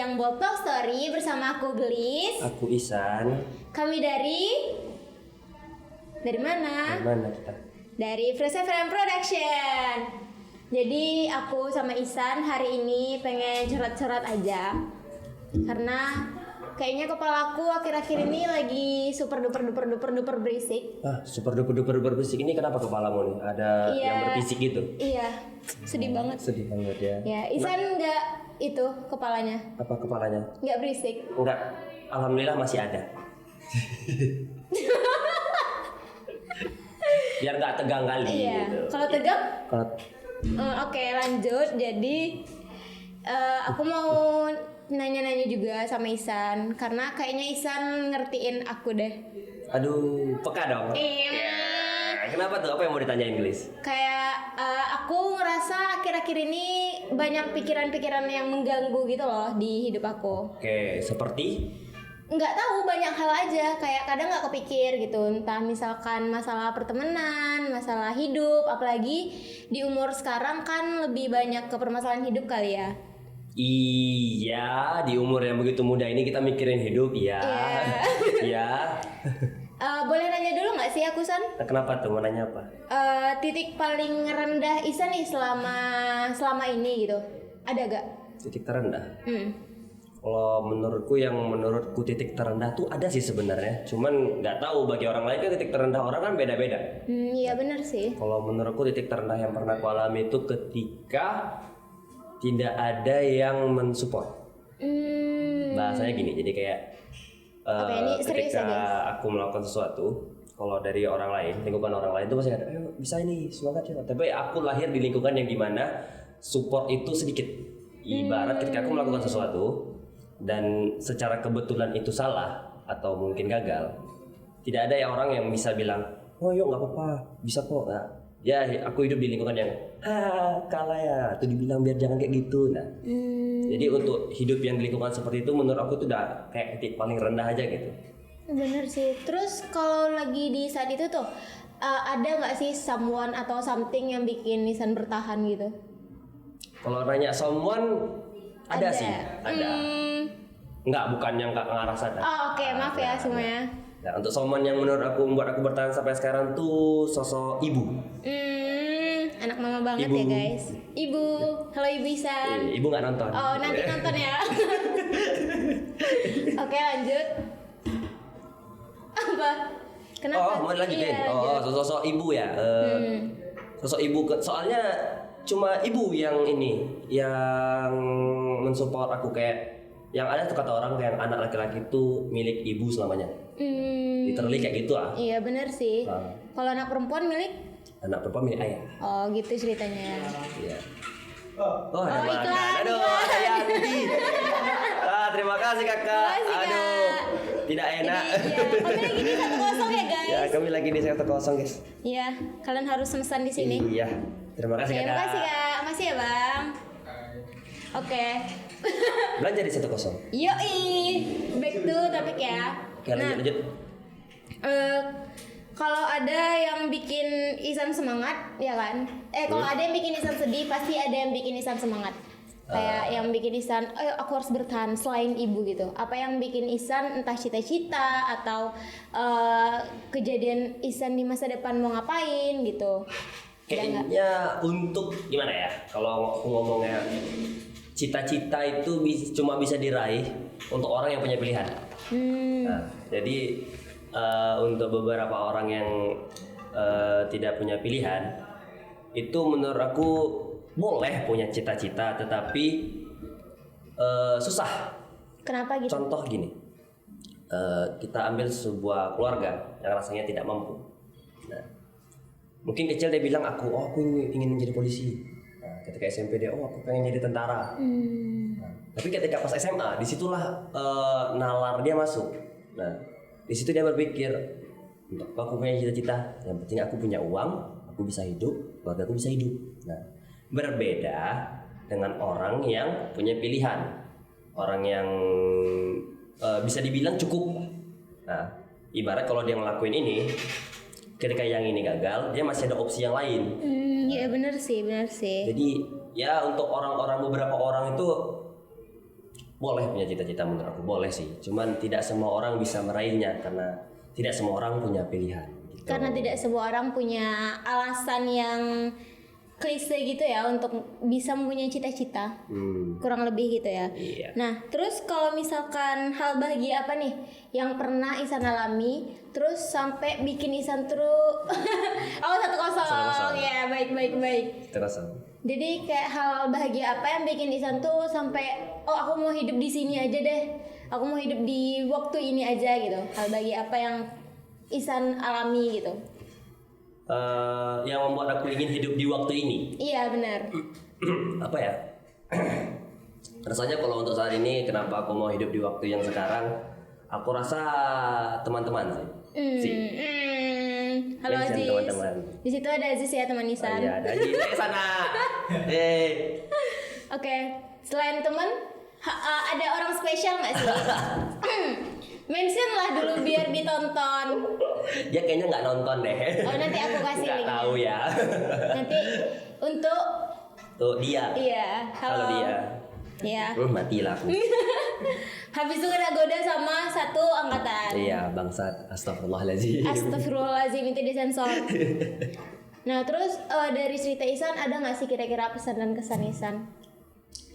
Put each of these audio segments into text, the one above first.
yang Bold Talk Story bersama aku Gelis. Aku Isan. Kami dari mana? Dari mana kita? Dari Fresh FM Production. Jadi aku sama Isan hari ini pengen curhat-curhat aja. Karena kayaknya kepalaku akhir-akhir ini lagi super duper berisik. Super duper berisik ini kenapa kepalamu nih? Ada yang berbisik gitu? Iya, sedih banget. Sedih banget ya. Ya, Isan enggak itu kepalanya. Apa kepalanya? Enggak berisik. Enggak. Alhamdulillah masih ada. Biar nggak tegang kali. Iya. Gitu. Kalau tegang? Kalau Oke, lanjut. Jadi aku mau nanya-nanya juga sama Isan karena kayaknya Isan ngertiin aku deh. aduh, peka dong. Iya. Kenapa tuh? Apa yang mau ditanyain, Gelis? Kayak aku ngerasa akhir-akhir ini banyak pikiran-pikiran yang mengganggu gitu loh di hidup aku. Oke, seperti? Nggak tahu, banyak hal aja. Kayak kadang nggak kepikir gitu. Entah misalkan masalah pertemanan, masalah hidup. Apalagi di umur sekarang kan lebih banyak ke permasalahan hidup kali ya. Iya, di umur yang begitu muda ini kita mikirin hidup, iya. Iya. Boleh nanya dulu nggak sih aku, San? Kenapa tuh? Mau nanya apa? Titik paling rendah Isan nih selama ini gitu. Ada gak? Titik terendah. Kalau menurutku titik terendah tuh ada sih sebenarnya. Cuman nggak tahu bagi orang lain kan titik terendah orang kan beda-beda. Iya benar sih. Kalau menurutku titik terendah yang pernah aku alami itu ketika tidak ada yang mensupport. Bahasanya gini, jadi kayak ini serius ketika aja? aku melakukan sesuatu, kalau dari orang lain, lingkungan orang lain itu pasti ada, ayo bisa ini, semangat ya. Tapi aku lahir di lingkungan yang dimana support itu sedikit. Ibarat ketika aku melakukan sesuatu dan secara kebetulan itu salah atau mungkin gagal, tidak ada orang yang bisa bilang, oh yuk nggak apa-apa, bisa kok. Nah, ya aku hidup di lingkungan yang kalah ya, tuh dibilang biar jangan kayak gitu. Nah, jadi untuk hidup yang di lingkungan seperti itu menurut aku tuh udah kayak titik paling rendah aja gitu. Bener sih. Terus kalau lagi di saat itu tuh ada nggak sih someone atau something yang bikin Isan bertahan gitu? Kalau nanya someone ada sih, ada. Enggak, bukan yang nggak ngarah sana. Oh oke, maaf ya semuanya. Nah, untuk someone yang menurut aku membuat aku bertahan sampai sekarang tuh sosok ibu. Anak mama banget Ibu. ya guys. Ibu, halo Ibu Isan. Ibu nggak nonton. Oh nanti nonton ya. Oke lanjut. Apa? Kenapa? Oh, mau lanjutin? Iya, Oh, lanjut. sosok ibu ya. Sosok ibu, soalnya cuma ibu yang yang mensupport aku. Kayak yang ada tuh kata orang kayak anak laki-laki itu milik ibu selamanya. Literally kayak gitu ah. Iya benar sih. Kalau anak perempuan milik? Anak perempuan milik ayah. Oh gitu ceritanya. Iya. Oh, ada iklan, makan. Aduh, iklan. ada Yanti. Terima kasih kakak. Makasih, Kak. Aduh, tidak enak. Jadi, ya, kami lagi di 1-0 ya guys. Ya, kami lagi di sektor kosong guys. Iya, kalian harus memesan di sini. Iya. Terima kasih kakak. Terima kasih kak, makasih ya bang. Oke. Belanja di 1-0. Yoi, back to topik ya. Oke, lanjut. Kalau ada yang bikin Isan semangat, ya kan? Kalau ada yang bikin Isan sedih, pasti ada yang bikin Isan semangat. Kayak yang bikin Isan, aku harus bertahan selain ibu gitu. Apa yang bikin Isan, entah cita-cita atau kejadian Isan di masa depan mau ngapain gitu. Kayaknya untuk gimana ya? Kalau aku ngomongnya cita-cita itu cuma bisa diraih untuk orang yang punya pilihan. Nah, jadi untuk beberapa orang yang tidak punya pilihan, itu menurut aku boleh punya cita-cita, tetapi susah. Kenapa gitu? Contoh gini, kita ambil sebuah keluarga yang rasanya tidak mampu. Nah, mungkin kecil dia bilang aku ingin jadi polisi. Nah, ketika SMP dia aku pengen jadi tentara. Nah, tapi ketika pas SMA disitulah nalar dia masuk. Nah, di situ dia berpikir, untuk aku punya cita-cita, yang penting aku punya uang, aku bisa hidup, keluarga aku bisa hidup. Nah, berbeda dengan orang yang punya pilihan, orang yang bisa dibilang cukup. Nah, ibarat kalau dia ngelakuin ini, ketika yang ini gagal, dia masih ada opsi yang lain. Iya benar sih. Jadi ya untuk beberapa orang itu boleh punya cita-cita menurut aku, boleh sih. Cuman tidak semua orang bisa meraihnya karena tidak semua orang punya pilihan. Gitu. Karena tidak semua orang punya alasan yang klise gitu ya untuk bisa mempunyai cita-cita. Kurang lebih gitu ya. Iya. Nah, terus kalau misalkan hal bahagia apa nih yang pernah Ihsan alami terus sampai bikin Ihsan terus oh 1-0. 1-0. Ya, baik. Terasa. Jadi kayak hal bahagia apa yang bikin Ihsan tuh sampai oh aku mau hidup di sini aja deh. Aku mau hidup di waktu ini aja gitu. Hal bahagia apa yang Ihsan alami gitu. Yang membuat aku ingin hidup di waktu ini. Iya, benar. Apa ya? Rasanya kalau untuk saat ini kenapa aku mau hidup di waktu yang sekarang? Aku rasa teman-teman sih. Halo Mention Aziz. teman-teman. Di situ ada Aziz ya teman Ihsan. Iya, ada di sana. Oke, selain teman, ada orang spesial nggak sih? Mention lah dulu biar ditonton. Dia kayaknya nggak nonton deh. Oh, nanti aku kasih Nggak linknya. tahu ya. Nanti untuk Tuh dia. iya, Halo dia. Iya. Matilah aku. Habis itu kena goda sama satu angkatan. Iya, bangsat. Astagfirullahaladzim. Astagfirullahaladzim, itu disensor. Nah, terus dari cerita Ihsan ada nggak sih kira-kira pesan dan kesan Ihsan?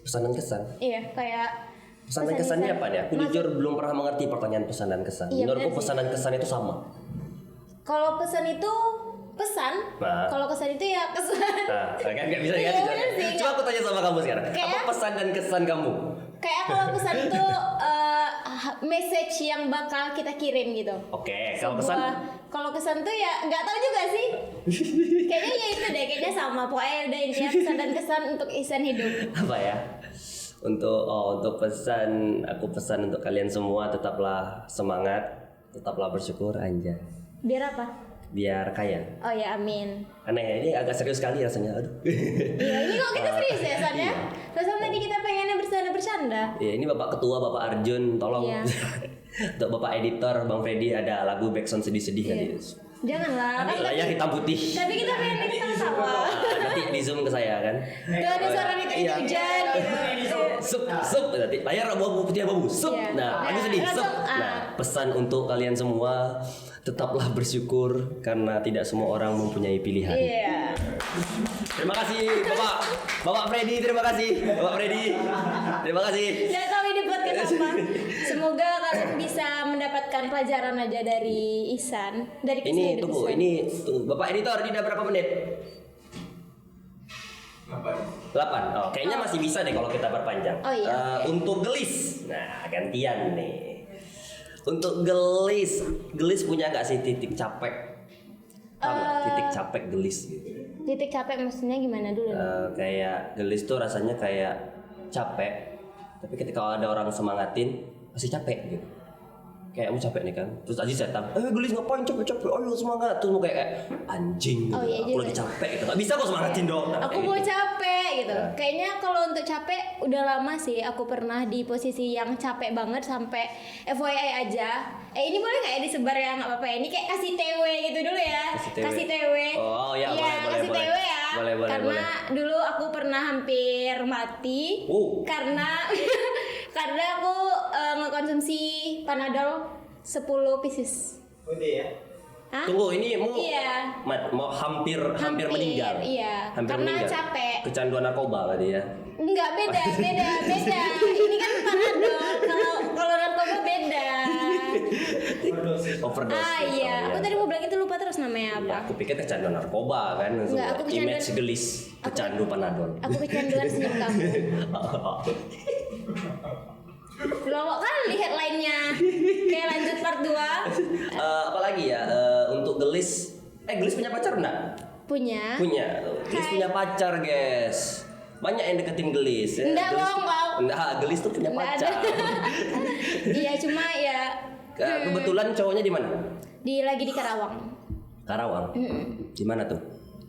Pesan dan kesan. Iya, kayak Pesan dan kesannya Ihsan. apa nih? Aku jujur belum pernah mengerti pertanyaan pesan dan kesan. Iya, Menurutku benar sih. pesan dan kesan itu sama. Kalau pesan itu pesan, Nah. kalau kesan itu ya kesan. Nah, kan nggak bisa Iya, kan? benar sih, Coba aku tanya sama kamu sekarang. Kayak- Apa pesan dan kesan kamu? Kayak kalau pesan itu message yang bakal kita kirim gitu. Oke, kalau pesan Kalau kesan tuh ya nggak tahu juga sih. Kayaknya ya itu deh, kayaknya sama. Pokoknya udah intinya pesan dan kesan untuk Ihsan hidup. apa ya? Untuk pesan, aku pesan untuk kalian semua tetaplah semangat, tetaplah bersyukur anjay. Biar apa? Biar kaya. Oh ya, amin. Aneh, ini agak serius sekali rasanya. Aduh. Iya, ini kok kita serius ya, San ya? Perasaan tadi kita pengennya bercanda-bercanda. Ya, ini Bapak Ketua, Bapak Arjun, tolong. Iya. Untuk Bapak Editor, Bang Freddy ada lagu backsound sedih-sedih Iya. nanti. Janganlah, kan Layar hitam putih. tapi kita pengen kita ketawa. Nanti di zoom ke saya kan. Tuh ada suara itu Iya. hujan. Sup nanti layar abu-abu putih abu sup. Iya. Nah, aku sedih Langsung, sup. Nah, pesan untuk kalian semua tetaplah bersyukur karena tidak semua orang mempunyai pilihan. Iya. Terima kasih Bapak Freddy, terima kasih Bapak Freddy. Terima kasih. Nggak tahu ini podcast apa. Semoga kalian bisa mendapatkan pelajaran aja dari Ihsan, dari kisah Ini hidup tunggu, Ihsan. ini tunggu. Bapak editor, ini udah berapa menit? 8. Oh, kayaknya masih bisa deh kalau kita perpanjang. Oh, iya. Untuk gelis. Nah, gantian nih. Untuk gelis punya nggak sih titik capek? Tahu nggak titik capek gelis gitu? Titik capek maksudnya gimana dulu? Kayak gelis tuh rasanya kayak capek, tapi ketika ada orang semangatin masih capek gitu. Kayak mau capek nih kan, terus Aziz datang, gelis ngapain capek-capek, ayo semangat, terus mau kayak anjing gitu. Oh, iya Aku juga. lagi capek gitu, gak bisa kok semangatin dong. Nah, Aku kayak mau gitu. capek gitu. Nah. Kayaknya kalau untuk capek udah lama sih. Aku pernah di posisi yang capek banget sampai FYI aja. Ini boleh nggak ya disebar ya? Nggak apa-apa ya. Ini kayak kasih TW gitu dulu ya. Kasih TW. Oh, iya, boleh, kasih boleh. TW ya. Boleh, Karena dulu aku pernah hampir mati. Karena karena aku ngekonsumsi Panadol 10 pieces. Udah ya. Hah? Tunggu, ini mau Iya. mau hampir Hampir, meninggal. iya. Hampir Karena meninggal. capek. Kecanduan narkoba tadi ya. Enggak, beda. Ini kan Panadol. Kalau narkoba beda. Overdose. Iya. Aku tadi mau bilang itu lupa terus namanya apa. Ya, aku pikir kecanduan narkoba kan. Langsung Enggak, aku kecanduan- image gelis, kecandu Panadol. Aku kecanduan senyum kamu. Lowok kali headline-nya. Kayak lanjut part 2. Apalagi ya untuk gelis, gelis punya pacar enggak? Punya. Punya. Gelis Hai. punya pacar, guys. Banyak yang deketin gelis. Ya. Enggak, Gelis bohong, kau. Enggak, gelis tuh punya Enggak pacar. ada. Iya, cuma ya Kebetulan cowoknya di mana? lagi di Karawang. Karawang. Di mana tuh?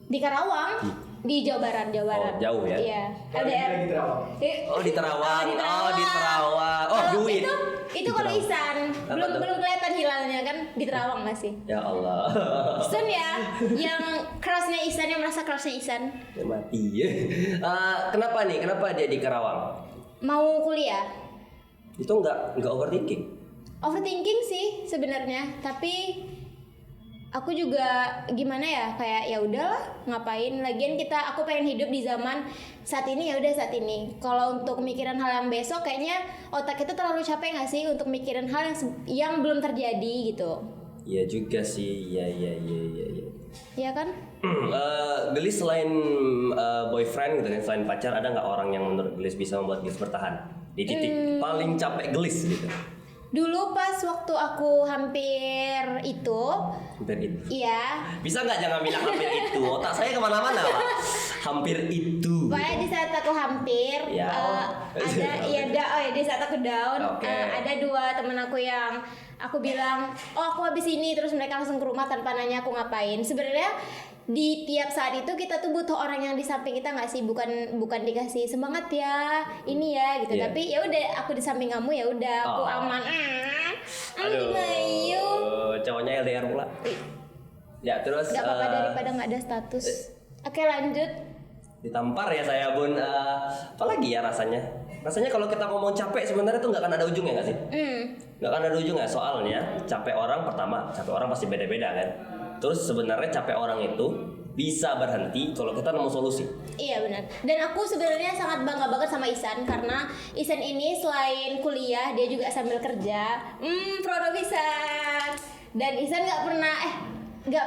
Di Karawang, di Jawa Barat. Oh, jauh ya? Iya. LDR. Oh, di Terawang. Oh, di Terawang. Oh, Kalau duit. Itu Di kalau Terawang. Ihsan Apa tuh? belum kelihatan hilalnya kan di Terawang masih. Ya Allah. Ihsan ya, yang kerasnya Ihsan, yang merasa kerasnya Ihsan. Ya, mati. Kenapa nih? Kenapa dia di Karawang? Mau kuliah. Itu nggak overthinking. Overthinking sih sebenarnya, tapi aku juga gimana ya, kayak ya udahlah ngapain, lagian aku pengen hidup di zaman saat ini, ya udah saat ini. Kalau untuk mikirin hal yang besok, kayaknya otak itu terlalu capek nggak sih untuk mikirin hal yang belum terjadi gitu. Iya juga sih, iya. Iya kan? Gelis selain boyfriend gitu kan, selain pacar, ada nggak orang yang menurut Gelis bisa membuat Gelis bertahan di titik paling capek Gelis gitu? Dulu pas waktu aku hampir itu. Iya. Bisa nggak jangan bilang hampir itu? Otak saya kemana-mana Pak. Hampir itu. Pokoknya di saat aku hampir Ya. di saat aku down, Oke. ada 2 temen aku yang aku bilang, oh aku habis ini, terus mereka langsung ke rumah tanpa nanya aku ngapain. Sebenarnya di tiap saat itu kita tuh butuh orang yang di samping kita nggak sih, bukan dikasih semangat ya ini ya gitu, Yeah. tapi ya udah aku di samping kamu, ya udah aku aman. Bayu Cowoknya LDR pula. Ya terus. nggak apa-apa daripada nggak ada status. Oke, lanjut. Ditampar ya saya Bun. Apalagi ya rasanya? Rasanya kalau kita ngomong capek sebenarnya tuh nggak akan ada ujungnya nggak sih? Nggak akan ada ujungnya, soalnya capek orang capek orang pasti beda-beda kan. Terus sebenarnya capek orang itu bisa berhenti kalau kita nemu solusi. Iya benar. Dan aku sebenarnya sangat bangga banget sama Isan, karena Isan ini selain kuliah dia juga sambil kerja. Proud of Isan. Dan Isan nggak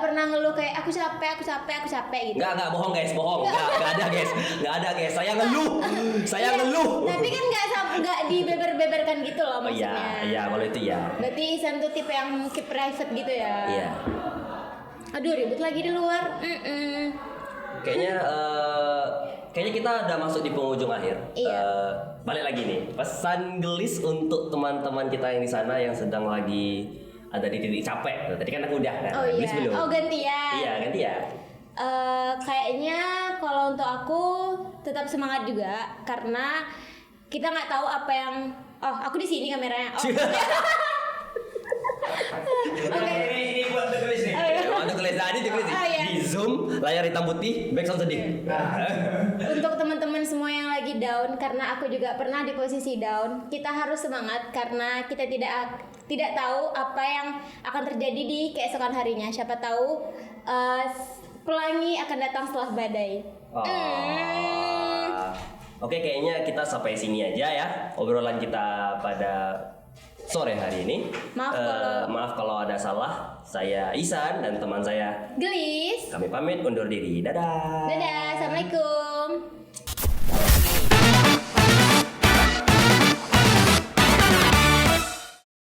pernah ngeluh kayak aku capek gitu. Nggak bohong guys, nggak ada guys. Saya ngeluh. Tapi kan nggak dibeber-beberkan gitu loh Oh maksudnya. iya, kalau itu ya. Berarti Isan tuh tipe yang keep private gitu ya. Iya. Aduh, ribut lagi di luar. Kayaknya kita udah masuk di penghujung akhir. Iya. Balik lagi nih, pesan Gelis untuk teman-teman kita yang di sana yang sedang lagi ada di titik capek. Tadi kan aku udah kan. Oh iya. Gelis belum. Oh gantian. Iya, gantian. Kayaknya kalau untuk aku tetap semangat juga, karena kita nggak tahu apa yang. Oh, aku di sini kameranya. Oh. Oke. Ini buat Gelis nih. Oh, iya. Untuk Gelis tadi Gelis Oh, iya. di Zoom, layar hitam putih, background sedih. Untuk teman-teman semua yang lagi down, karena aku juga pernah di posisi down, kita harus semangat karena kita tidak tahu apa yang akan terjadi di keesokan harinya. Siapa tahu pelangi akan datang setelah badai. Oke, kayaknya kita sampai sini aja ya obrolan kita pada sore hari ini. Maaf kalau ada salah. Saya Isan dan teman saya Gelis. Kami pamit undur diri. Dadah. Dadah. Assalamualaikum.